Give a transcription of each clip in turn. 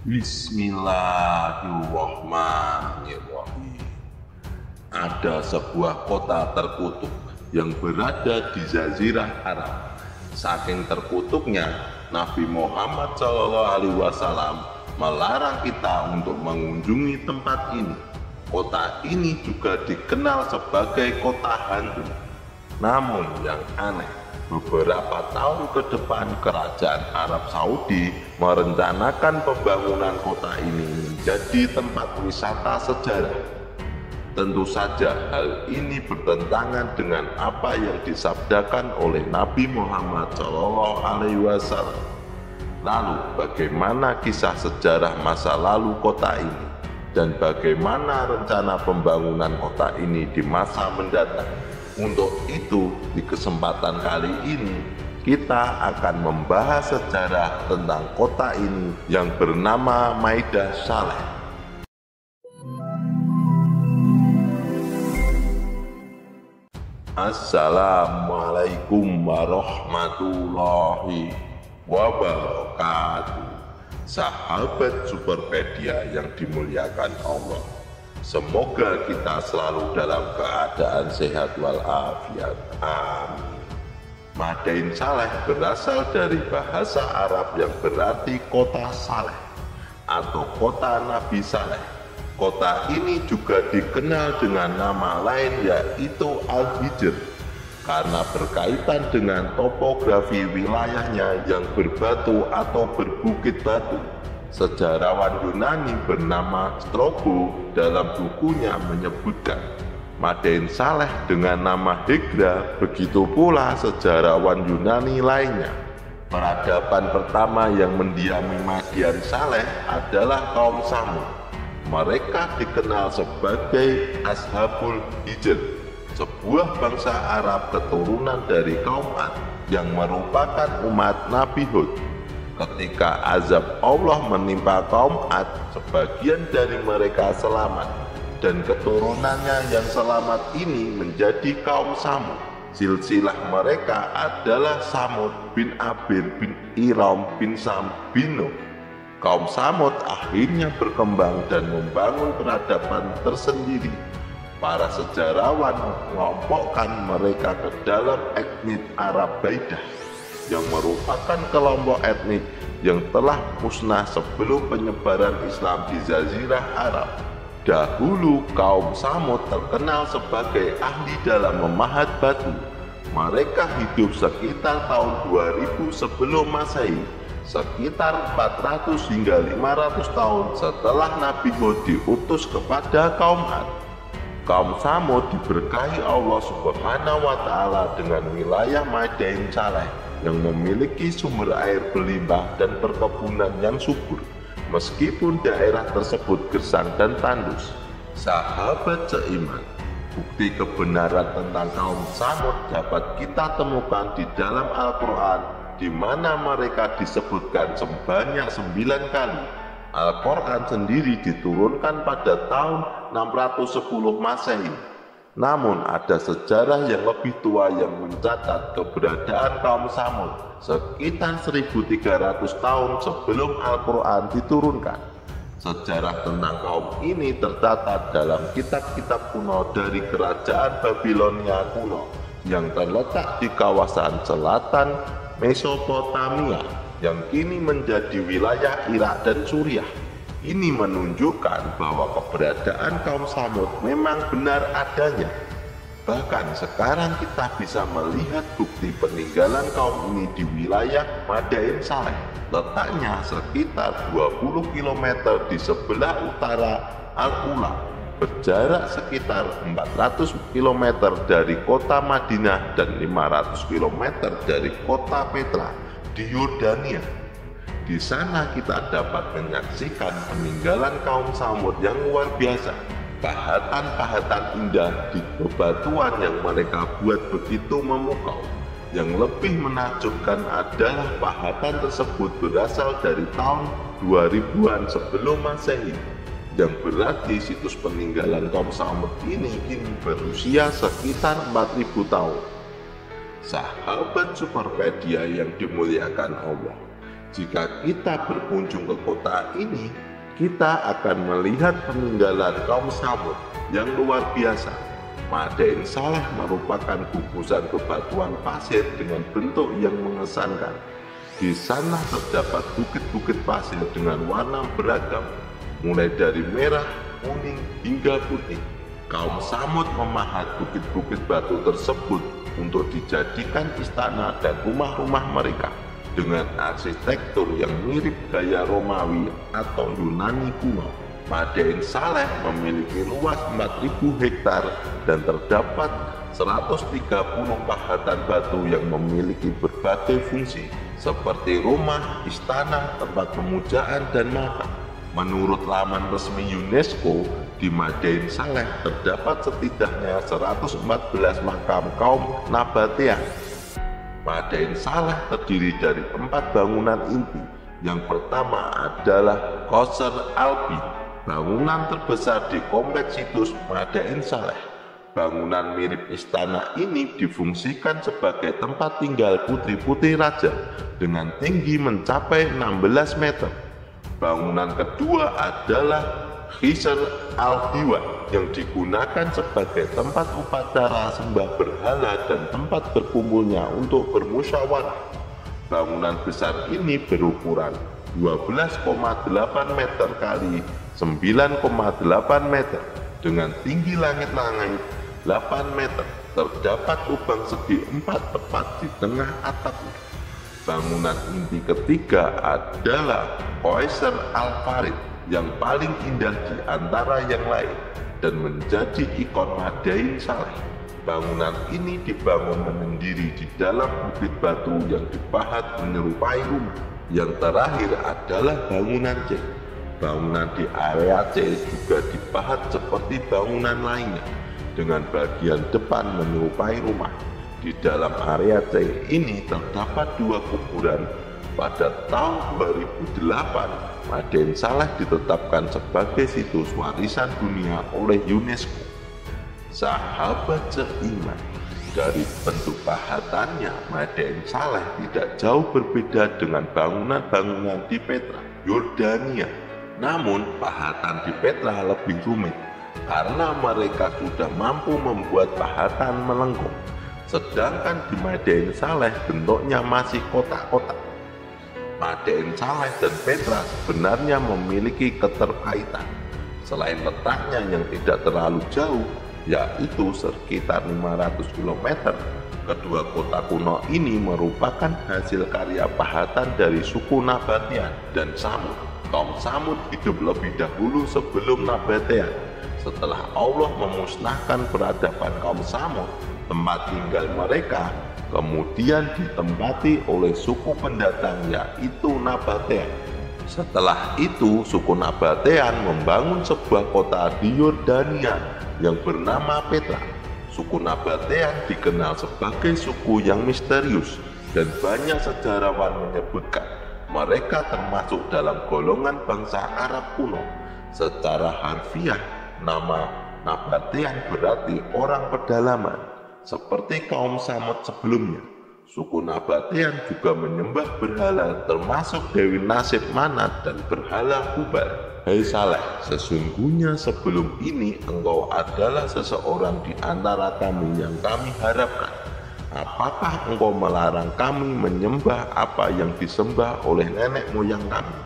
Bismillahirrahmanirrahim. Ada sebuah kota terkutuk yang berada di Jazirah Arab. Saking terkutuknya, Nabi Muhammad SAW melarang kita untuk mengunjungi tempat ini. Kota ini juga dikenal sebagai kota hantu. Namun yang aneh, beberapa tahun ke depan kerajaan Arab Saudi merencanakan pembangunan kota ini menjadi tempat wisata sejarah. Tentu saja hal ini bertentangan dengan apa yang disabdakan oleh Nabi Muhammad SAW. Lalu bagaimana kisah sejarah masa lalu kota ini? Dan bagaimana rencana pembangunan kota ini di masa mendatang? Untuk itu, di kesempatan kali ini, kita akan membahas sejarah tentang kota ini yang bernama Maidah Saleh. Assalamualaikum warahmatullahi wabarakatuh. Sahabat Superpedia yang dimuliakan Allah, semoga kita selalu dalam keadaan sehat walafiat. Amin. Madain Saleh berasal dari bahasa Arab yang berarti kota Saleh atau kota Nabi Saleh. Kota ini juga dikenal dengan nama lain yaitu Al-Hijr karena berkaitan dengan topografi wilayahnya yang berbatu atau berbukit batu. Sejarawan Yunani bernama Strabo dalam bukunya menyebutkan Madain Saleh dengan nama Hegra. Begitu pula sejarawan Yunani lainnya. Peradaban pertama yang mendiami Madain Saleh adalah kaum Samud. Mereka dikenal sebagai Ashabul Hijr, sebuah bangsa Arab keturunan dari kaum Ad yang merupakan umat Nabi Hud. Ketika azab Allah menimpa kaum Ad, sebagian dari mereka selamat, dan keturunannya yang selamat ini menjadi kaum Samud. Silsilah mereka adalah Samud bin Abir bin Iram bin Sam bin Nuh. Kaum Samud akhirnya berkembang dan membangun peradaban tersendiri. Para sejarawan mengelompokkan mereka ke dalam etnis Arab Baidah, yang merupakan kelompok etnik yang telah musnah sebelum penyebaran Islam di Jazirah Arab. Dahulu kaum Samud terkenal sebagai ahli dalam memahat batu. Mereka hidup sekitar tahun 2000 sebelum Masehi, sekitar 400 hingga 500 tahun setelah Nabi Hud diutus kepada kaum Ad. Kaum Samud diberkahi Allah Subhanahu wa Ta'ala dengan wilayah Madain Saleh yang memiliki sumber air berlimpah dan perkebunan yang subur, meskipun daerah tersebut gersang dan tandus. Sahabat seiman, bukti kebenaran tentang kaum Samud dapat kita temukan di dalam Al-Quran, di mana mereka disebutkan sebanyak 9 kali. Al-Quran sendiri diturunkan pada tahun 610 Masehi. Namun ada sejarah yang lebih tua yang mencatat keberadaan kaum Samud sekitar 1300 tahun sebelum Al-Quran diturunkan. Sejarah tentang kaum ini tercatat dalam kitab-kitab kuno dari kerajaan Babilonia kuno yang terletak di kawasan selatan Mesopotamia yang kini menjadi wilayah Irak dan Suriah. Ini menunjukkan bahwa keberadaan kaum Samud memang benar adanya. Bahkan sekarang kita bisa melihat bukti peninggalan kaum ini di wilayah Madain Saleh. Letaknya sekitar 20 km di sebelah utara Al-Ula, berjarak sekitar 400 km dari kota Madinah dan 500 km dari kota Petra di Yordania. Di sana kita dapat menyaksikan peninggalan kaum Samud yang luar biasa. Pahatan-pahatan indah di bebatuan yang mereka buat begitu memukau. Yang lebih menakjubkan adalah pahatan tersebut berasal dari tahun 2000-an sebelum Masehi, yang berarti situs peninggalan kaum Samud ini kini berusia sekitar 4000 tahun. Sahabat Superpedia yang dimuliakan Allah, Jika kita berkunjung ke kota ini, kita akan melihat peninggalan kaum Tsamud yang luar biasa. Madain Saleh merupakan gugusan bebatuan pasir dengan bentuk yang mengesankan. Di sana terdapat bukit-bukit pasir dengan warna beragam, mulai dari merah, kuning, hingga putih. Kaum Tsamud memahat bukit-bukit batu tersebut untuk dijadikan istana dan rumah-rumah mereka dengan arsitektur yang mirip gaya Romawi atau Yunani kuno. Madain Saleh memiliki luas 4.000 hektar dan terdapat 130 pahatan batu yang memiliki berbagai fungsi seperti rumah, istana, tempat pemujaan, dan makam. Menurut laman resmi UNESCO, di Madain Saleh terdapat setidaknya 114 makam kaum Nabatean. Madain Saleh terdiri dari 4 bangunan inti. Yang pertama adalah Qasr Albi, bangunan terbesar di kompleks situs Madain Saleh. Bangunan mirip istana ini difungsikan sebagai tempat tinggal putri-putri raja dengan tinggi mencapai 16 meter. Bangunan kedua adalah Qasr Al-Diwan yang digunakan sebagai tempat upacara sembah berhala dan tempat berkumpulnya untuk bermusyawarah. Bangunan besar ini berukuran 12,8 meter kali 9,8 meter dengan tinggi langit-langit 8 meter. Terdapat lubang segi 4 tepat di tengah atapnya. Bangunan inti ketiga adalah Qasr Al-Farid yang paling indah di antara yang lain dan menjadi ikon Madain Saleh. Bangunan ini dibangun menyendiri di dalam bukit batu yang dipahat menyerupai rumah. Yang terakhir adalah bangunan C. Bangunan di area C juga dipahat seperti bangunan lainnya dengan bagian depan menyerupai rumah. Di dalam area C ini terdapat 2 kuburan. Pada tahun 2008, Madain Saleh ditetapkan sebagai situs warisan dunia oleh UNESCO. Sahabat seiman, dari bentuk pahatannya, Madain Saleh tidak jauh berbeda dengan bangunan-bangunan di Petra, Yordania. Namun, pahatan di Petra lebih rumit karena mereka sudah mampu membuat pahatan melengkung. Sedangkan di Madain Saleh bentuknya masih kotak-kotak. Madain Saleh dan Petra sebenarnya memiliki keterkaitan. Selain letaknya yang tidak terlalu jauh, yaitu sekitar 500 km, kedua kota kuno ini merupakan hasil karya pahatan dari suku Nabatean dan Tsamud. Kaum Tsamud hidup lebih dahulu sebelum Nabatean. Setelah Allah memusnahkan peradaban kaum Tsamud, tempat tinggal mereka kemudian ditempati oleh suku pendatang yaitu Nabatean. Setelah itu suku Nabatean membangun sebuah kota di Yordania yang bernama Petra. Suku Nabatean dikenal sebagai suku yang misterius dan banyak sejarawan menyebutkan mereka termasuk dalam golongan bangsa Arab kuno. Secara harfiah, nama Nabatean berarti orang pedalaman. Seperti kaum Tsamud sebelumnya, suku Nabatean juga menyembah berhala termasuk Dewi Nasib Manat dan berhala Hubal. Hai Saleh, sesungguhnya sebelum ini engkau adalah seseorang di antara kami yang kami harapkan. Apakah engkau melarang kami menyembah apa yang disembah oleh nenek moyang kami?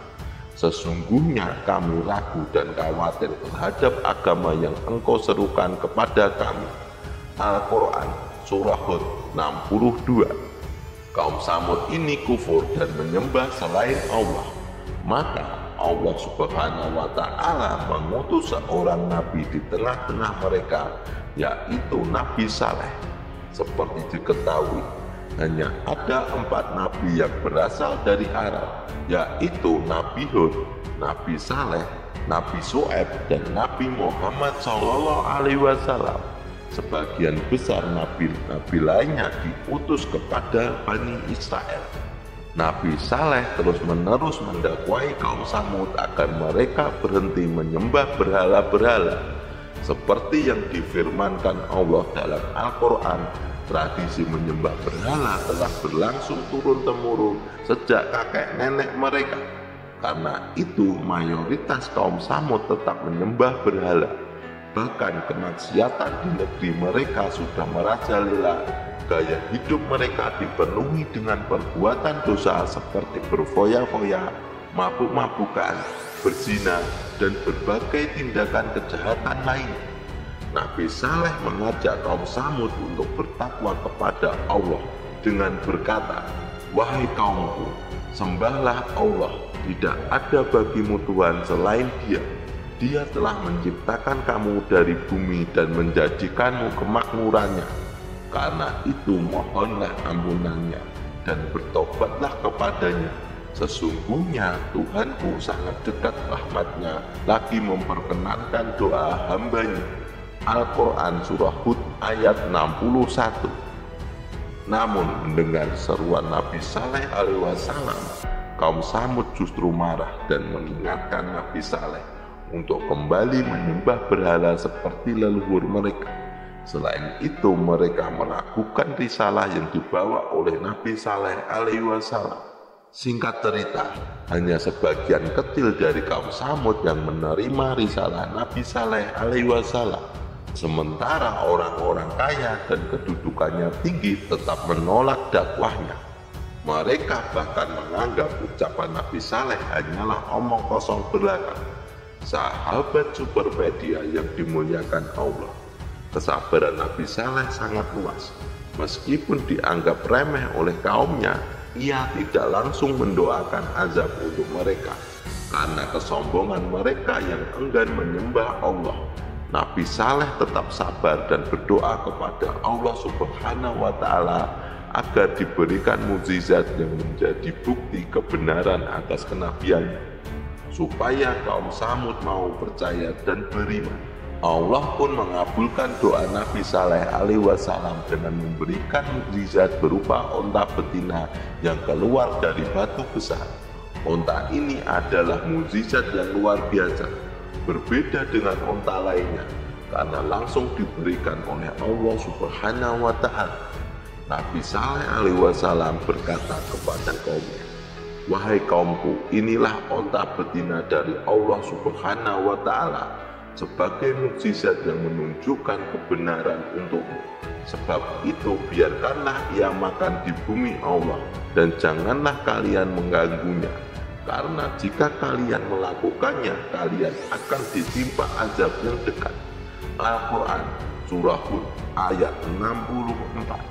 Sesungguhnya kami ragu dan khawatir terhadap agama yang engkau serukan kepada kami. Al-Quran Surah Hud 62. Kaum Tsamud ini kufur dan menyembah selain Allah. Maka Allah Subhanahu wa Ta'ala mengutus seorang nabi di tengah-tengah mereka, yaitu Nabi Saleh. Seperti diketahui, hanya ada 4 nabi yang berasal dari Arab, yaitu Nabi Hud, Nabi Saleh, Nabi Syuaib, dan Nabi Muhammad SAW. Sebagian besar nabi-nabi lainnya diutus kepada Bani Israel. Nabi Saleh terus-menerus mendakwai kaum Tsamud agar mereka berhenti menyembah berhala-berhala, seperti yang difirmankan Allah dalam Al-Quran Tradisi menyembah berhala telah berlangsung turun-temurun sejak kakek nenek mereka. Karena itu mayoritas kaum Tsamud tetap menyembah berhala. Bahkan kemaksiatan di negeri mereka sudah merajalela. Gaya hidup mereka dipenuhi dengan perbuatan dosa seperti berfoya-foya, mabuk-mabukan, berzina, dan berbagai tindakan kejahatan lain. Nabi Saleh mengajak kaum Tsamud untuk bertakwa kepada Allah dengan berkata, "Wahai kaumku, sembahlah Allah, tidak ada bagimu Tuhan selain Dia. Dia telah menciptakan kamu dari bumi dan menjadikanmu kemakmurannya. Karena itu mohonlah ampunannya dan bertobatlah kepadanya. Sesungguhnya Tuhanku sangat dekat rahmatnya, lagi memperkenankan doa hambanya." Al-Quran Surah Hud ayat 61. Namun mendengar seruan Nabi Saleh alaihi wasallam, kaum Tsamud justru marah dan mengingatkan Nabi Saleh untuk kembali menyembah berhala seperti leluhur mereka. Selain itu mereka meragukan risalah yang dibawa oleh Nabi Saleh alaihi wasallam. Singkat cerita, hanya sebagian kecil dari kaum Tsamud yang menerima risalah Nabi Saleh alaihi wasallam. Sementara orang-orang kaya dan kedudukannya tinggi tetap menolak dakwahnya. Mereka bahkan menganggap ucapan Nabi Saleh hanyalah omong kosong belaka. Sahabat Superpedia yang dimuliakan Allah, kesabaran Nabi Saleh sangat luas. Meskipun dianggap remeh oleh kaumnya, ia tidak langsung mendoakan azab untuk mereka karena kesombongan mereka yang enggan menyembah Allah. Nabi Saleh tetap sabar dan berdoa kepada Allah Subhanahu wa Ta'ala agar diberikan mukjizat yang menjadi bukti kebenaran atas kenabiannya, supaya kaum Tsamud mau percaya dan beriman. Allah pun mengabulkan doa Nabi Saleh alaihi wasallam dengan memberikan mukjizat berupa onta betina yang keluar dari batu besar. Onta ini adalah mukjizat yang luar biasa, berbeda dengan onta lainnya karena langsung diberikan oleh Allah Subhanahu wa Ta'ala. Nabi Saleh alaihi wasallam berkata kepada kaumnya, "Wahai kaumku, inilah onta betina dari Allah Subhanahu wa Ta'ala sebagai mukjizat yang menunjukkan kebenaran untukmu. Sebab itu biarkanlah ia makan di bumi Allah dan janganlah kalian mengganggunya. Karena jika kalian melakukannya, kalian akan ditimpa azab yang dekat." Al-Quran Surah Hud ayat 64.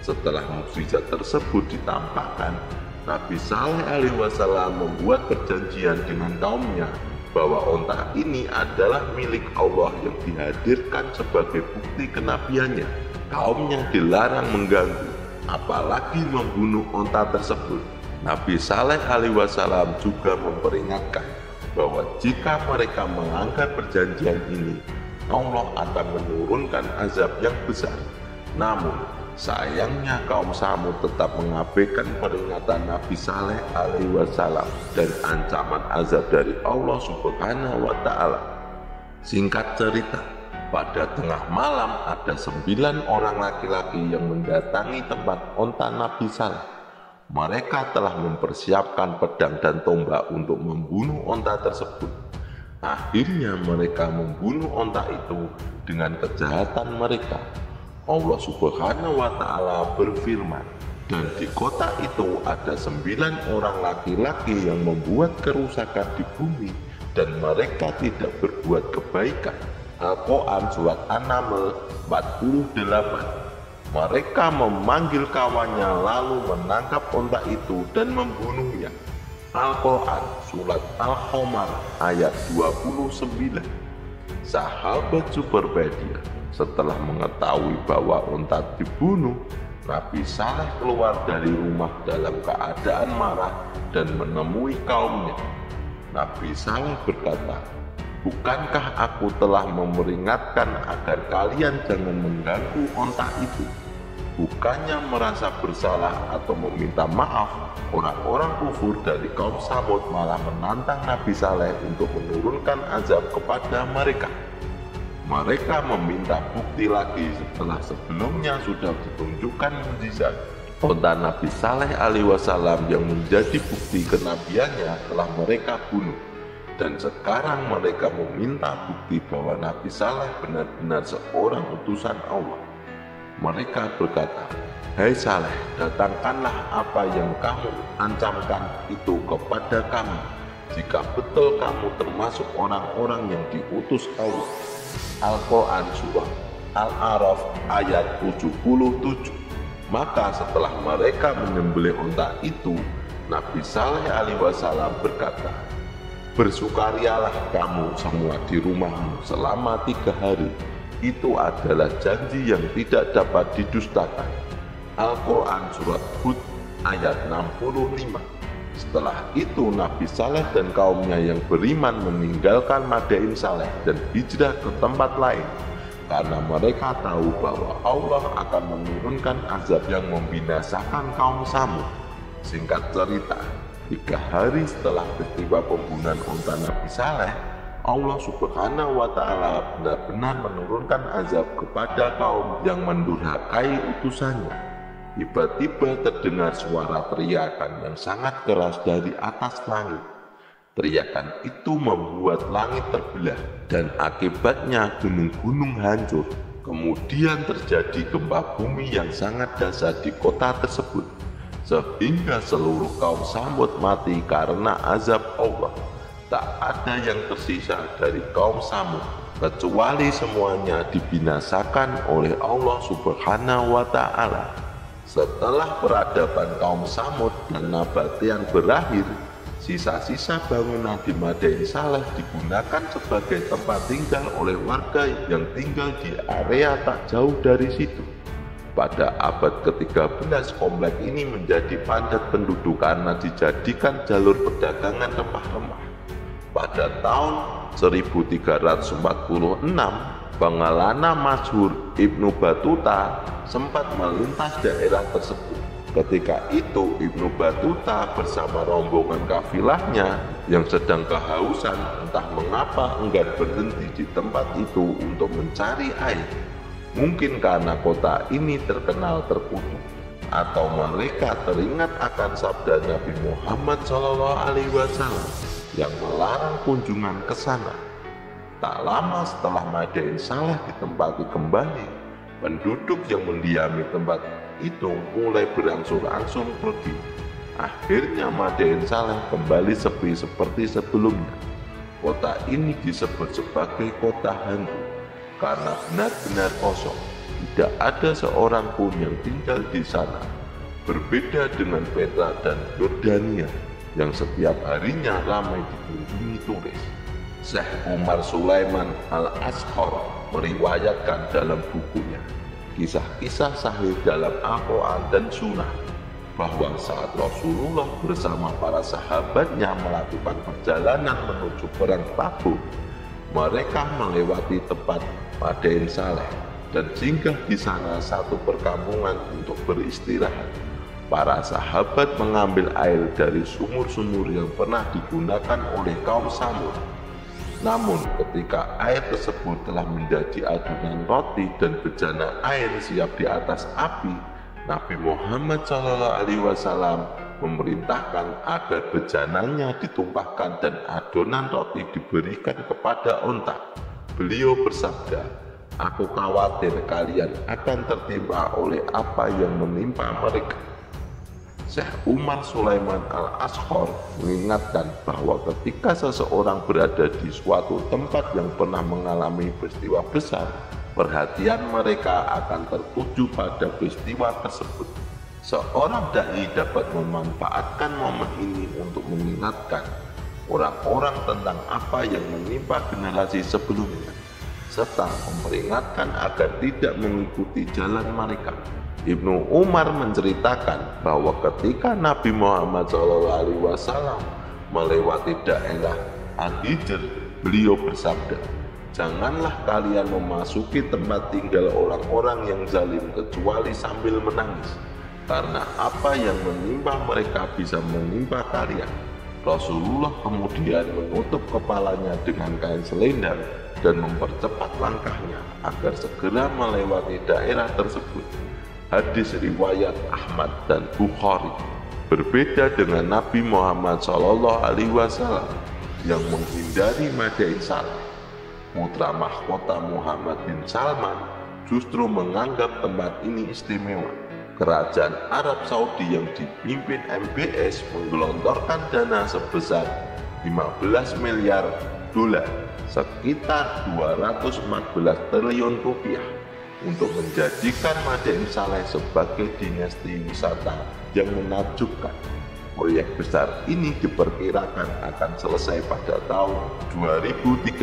Setelah mukjizat tersebut ditampakkan, Nabi Saleh alaihi wasallam membuat perjanjian dengan kaumnya bahwa onta ini adalah milik Allah yang dihadirkan sebagai bukti kenabiannya. Kaumnya dilarang mengganggu, apalagi membunuh onta tersebut. Nabi Saleh alaihi wasallam juga memperingatkan bahwa jika mereka melanggar perjanjian ini, Allah akan menurunkan azab yang besar. Namun sayangnya kaum Tsamud tetap mengabaikan peringatan Nabi Saleh alaihi wasallam dan ancaman azab dari Allah Subhanahu wa Ta'ala. Singkat cerita, pada tengah malam ada 9 orang laki-laki yang mendatangi tempat onta Nabi Saleh. Mereka telah mempersiapkan pedang dan tombak untuk membunuh onta tersebut. Akhirnya mereka membunuh onta itu dengan kejahatan mereka. Allah Subhanahu wa Ta'ala berfirman, "Dan di kota itu ada 9 orang laki-laki yang membuat kerusakan di bumi dan mereka tidak berbuat kebaikan." Al-Quran Surat An-Naml 48. Mereka memanggil kawannya lalu menangkap onta itu dan membunuhnya. Al-Quran Surat Al-Qamar ayat 29. Sahabat Superpedia, setelah mengetahui bahwa onta dibunuh, Nabi Saleh keluar dari rumah dalam keadaan marah dan menemui kaumnya. Nabi Saleh berkata, "Bukankah aku telah memperingatkan agar kalian jangan mengganggu onta itu?" Bukannya merasa bersalah atau meminta maaf, orang-orang kufur dari kaum Tsamud malah menantang Nabi Saleh untuk menurunkan azab kepada mereka. Mereka meminta bukti lagi setelah sebelumnya sudah ditunjukkan mukjizat. Onta Nabi Saleh alaihi wasallam yang menjadi bukti kenabiannya telah mereka bunuh. Dan sekarang mereka meminta bukti bahwa Nabi Saleh benar-benar seorang utusan Allah. Mereka berkata, "Hai Saleh, datangkanlah apa yang kamu ancamkan itu kepada kami, jika betul kamu termasuk orang-orang yang diutus Allah." Al-Quran Surah Al-A'raf ayat 77. Maka setelah mereka menyembelih onta itu, Nabi Saleh alaihi wasallam berkata, "Bersukarialah kamu semua di rumahmu selama 3 hari. Itu adalah janji yang tidak dapat didustakan." Al-Quran Surat Hud ayat 65. Setelah itu Nabi Saleh dan kaumnya yang beriman meninggalkan Madain Saleh dan hijrah ke tempat lain, karena mereka tahu bahwa Allah akan menurunkan azab yang membinasakan kaum Samud. Singkat cerita, 3 hari setelah peristiwa pembunuhan onta Nabi Saleh, Allah Subhanahu wa Ta'ala benar-benar menurunkan azab kepada kaum yang mendurhakai utusannya. Tiba-tiba terdengar suara teriakan yang sangat keras dari atas langit. Teriakan itu membuat langit terbelah dan akibatnya gunung-gunung hancur. Kemudian terjadi gempa bumi yang sangat dahsyat di kota tersebut, sehingga seluruh kaum Samud mati karena azab Allah. Tak ada yang tersisa dari kaum Samud, kecuali semuanya dibinasakan oleh Allah Subhanahu wa Ta'ala. Setelah peradaban kaum Samud dan Nabatian berakhir, sisa-sisa bangunan di Madain Saleh digunakan sebagai tempat tinggal oleh warga yang tinggal di area tak jauh dari situ. Pada abad ke-13, komplek ini menjadi padat penduduk karena dijadikan jalur perdagangan rempah-rempah. Pada tahun 1346, pengelana masyhur Ibnu Battuta sempat melintas daerah tersebut. Ketika itu Ibnu Battuta bersama rombongan kafilahnya yang sedang kehausan entah mengapa enggan berhenti di tempat itu untuk mencari air. Mungkin karena kota ini terkenal terkutuk, atau mereka teringat akan sabda Nabi Muhammad SAW yang melarang kunjungan ke sana. Tak lama setelah Madain Saleh ditempati kembali, penduduk yang mendiami tempat itu mulai berangsur-angsur pergi. Akhirnya Madain Saleh kembali sepi seperti sebelumnya. Kota ini disebut sebagai kota hantu karena benar-benar kosong. Tidak ada seorang pun yang tinggal di sana. Berbeda dengan Petra dan Yordania yang setiap harinya ramai dikunjungi turis. Syekh Umar Sulaiman Al-Ashqar meriwayatkan dalam bukunya Kisah-kisah Sahih dalam Al-Quran dan Sunnah bahwa saat Rasulullah bersama para sahabatnya melakukan perjalanan menuju perang Tabuk, mereka melewati tempat Madain Saleh dan singgah di sana satu perkampungan untuk beristirahat. Para sahabat mengambil air dari sumur-sumur yang pernah digunakan oleh kaum Samud. Namun ketika air tersebut telah menjadi adonan roti dan bejana air siap di atas api, Nabi Muhammad SAW memerintahkan agar bejananya ditumpahkan dan adonan roti diberikan kepada onta. Beliau bersabda, "Aku khawatir kalian akan tertimpa oleh apa yang menimpa mereka." Syekh Umar Sulaiman Al-Ashqar mengingatkan bahwa ketika seseorang berada di suatu tempat yang pernah mengalami peristiwa besar, perhatian mereka akan tertuju pada peristiwa tersebut. Seorang dai dapat memanfaatkan momen ini untuk mengingatkan orang-orang tentang apa yang menimpa generasi sebelumnya, serta memperingatkan agar tidak mengikuti jalan mereka. Ibnu Umar menceritakan bahwa ketika Nabi Muhammad SAW melewati daerah Al-Hijr, beliau bersabda, "Janganlah kalian memasuki tempat tinggal orang-orang yang zalim kecuali sambil menangis, karena apa yang menimpa mereka bisa menimpa kalian." Rasulullah kemudian menutup kepalanya dengan kain selendang dan mempercepat langkahnya agar segera melewati daerah tersebut. Hadis riwayat Ahmad dan Bukhari. Berbeda dengan Nabi Muhammad SAW yang menghindari Madain Saleh, putra mahkota Muhammad bin Salman justru menganggap tempat ini istimewa. Kerajaan Arab Saudi yang dipimpin MBS menggelontorkan dana sebesar 15 miliar dolar, sekitar 214 triliun rupiah, untuk menjadikan Madain Saleh sebagai dinasti wisata yang menakjubkan. Proyek besar ini diperkirakan akan selesai pada tahun 2035.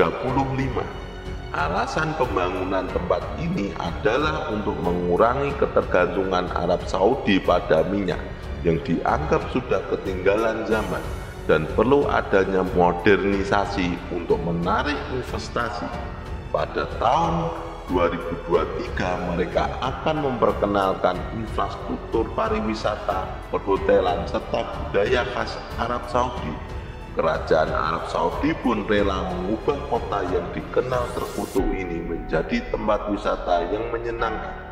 Alasan pembangunan tempat ini adalah untuk mengurangi ketergantungan Arab Saudi pada minyak yang dianggap sudah ketinggalan zaman dan perlu adanya modernisasi untuk menarik investasi. Pada tahun 2023 mereka akan memperkenalkan infrastruktur pariwisata, perhotelan, serta budaya khas Arab Saudi. Kerajaan Arab Saudi pun rela mengubah kota yang dikenal terkutuk ini menjadi tempat wisata yang menyenangkan.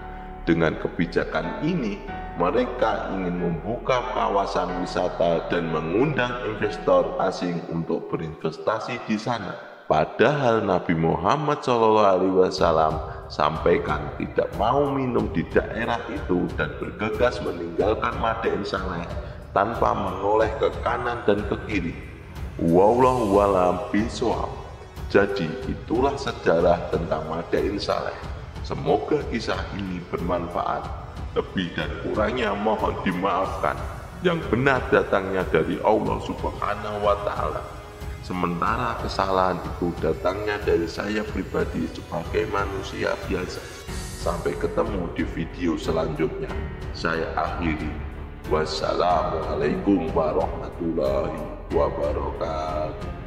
Dengan kebijakan ini, mereka ingin membuka kawasan wisata dan mengundang investor asing untuk berinvestasi di sana. Padahal Nabi Muhammad SAW sampaikan tidak mau minum di daerah itu dan bergegas meninggalkan Madain Saleh tanpa menoleh ke kanan dan ke kiri. Wallahu a'lam bishawab. Jadi itulah sejarah tentang Madain Saleh. Semoga kisah ini bermanfaat. Lebih dan kurangnya mohon dimaafkan. Yang benar datangnya dari Allah Subhanahu wa Ta'ala. Sementara kesalahan itu datangnya dari saya pribadi sebagai manusia biasa. Sampai ketemu di video selanjutnya. Saya akhiri. Wassalamualaikum warahmatullahi wabarakatuh.